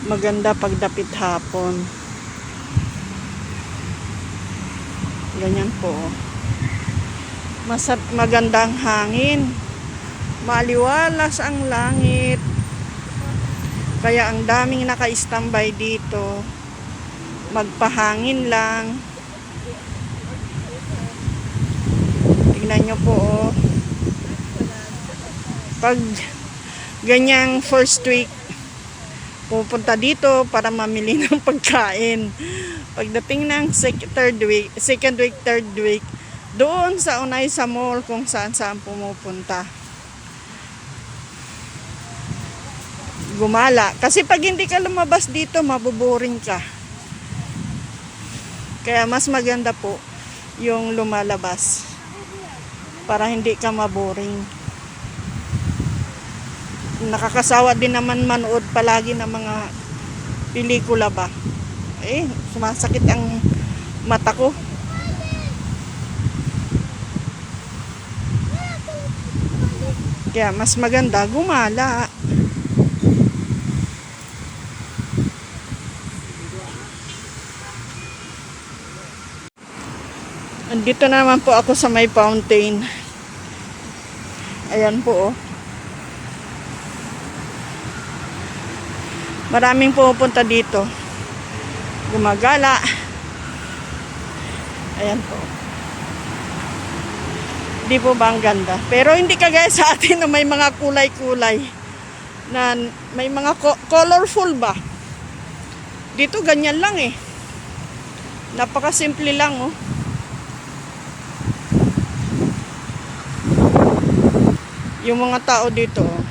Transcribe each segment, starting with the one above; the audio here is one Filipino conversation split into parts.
Maganda pagdapit hapon. Ganyan po. Magandang hangin. Maliwalas ang langit. Kaya ang daming naka-standby dito. Magpahangin lang. Tingnan nyo po, oh. Pag ganyang first week, pupunta dito para mamili ng pagkain. Pagdating ng second week, third week, doon sa unay sa mall kung saan pumupunta. Gumala. Kasi pag hindi ka lumabas dito, mabuboring ka. Kaya mas maganda po yung lumalabas para hindi ka maboring. Nakakasawa din naman manood palagi ng mga pelikula ba. Sumasakit ang mata ko. Kaya mas maganda gumala. Andito naman po ako sa may fountain. Ayan po, oh. Maraming pumupunta dito. Gumagala. Ayan po. Di po ba ang ganda? Pero hindi kagaya sa atin na may mga kulay-kulay. Na may mga colorful ba? Dito ganyan lang eh. Napakasimple lang, oh. Yung mga tao dito, oh.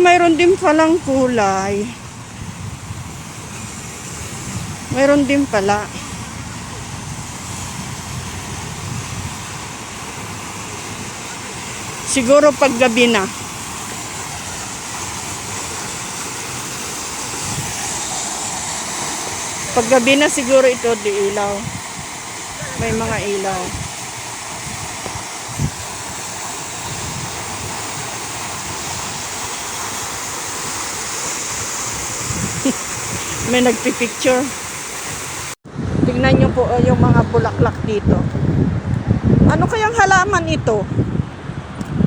Mayroon din palang kulay. Mayroon din pala. Siguro pag gabi na. Pag gabi na siguro ito di ilaw. May mga ilaw. May nagpipicture. Tingnan nyo po yung mga bulaklak dito. Ano kayang halaman ito?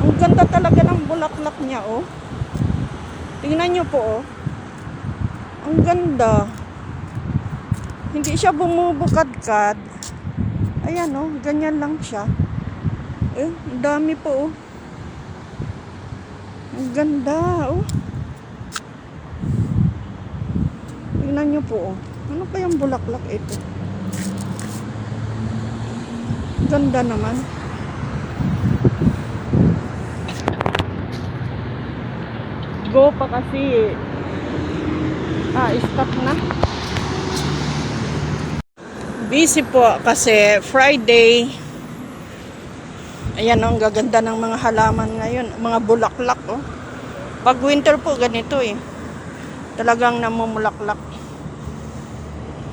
Ang ganda talaga ng bulaklak niya, oh. Tingnan nyo po, oh. Ang ganda. Hindi siya bumubukad-kad. Ayan, oh. Ganyan lang siya. Ang dami po, oh. Ang ganda, oh. Tingnan nyo po, oh. Ano kayang bulaklak ito? Ganda naman. Go pa kasi. Stop na. Busy po kasi Friday. Ayan, oh, ang gaganda ng mga halaman ngayon. Mga bulaklak, oh. Pag winter po, ganito eh. Talagang namumulaklak.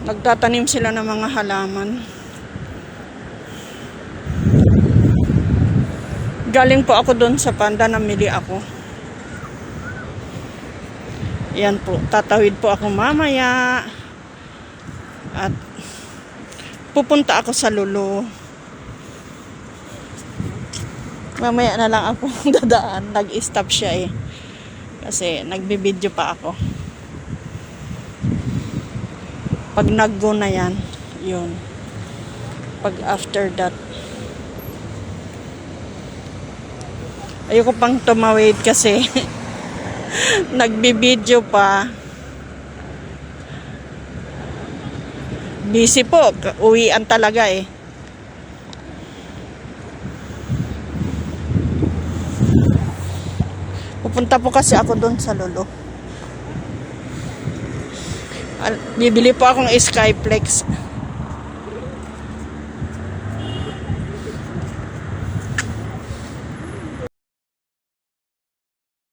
Nagtatanim sila ng mga halaman. Galing po ako doon sa Panda, namili ako. Yan po, tatawid po ako mamaya. At pupunta ako sa Lulu. Mamaya na lang ako dadaan. Nag-stop siya eh. Kasi nagbibideo pa ako. Pag nag-go na yan, yun. Pag after that, ayoko pang tumawid kasi nagbibideo pa. Busy po, uwian talaga eh. Pupunta po kasi ako doon sa Lolo. Bibili po akong Skyflex.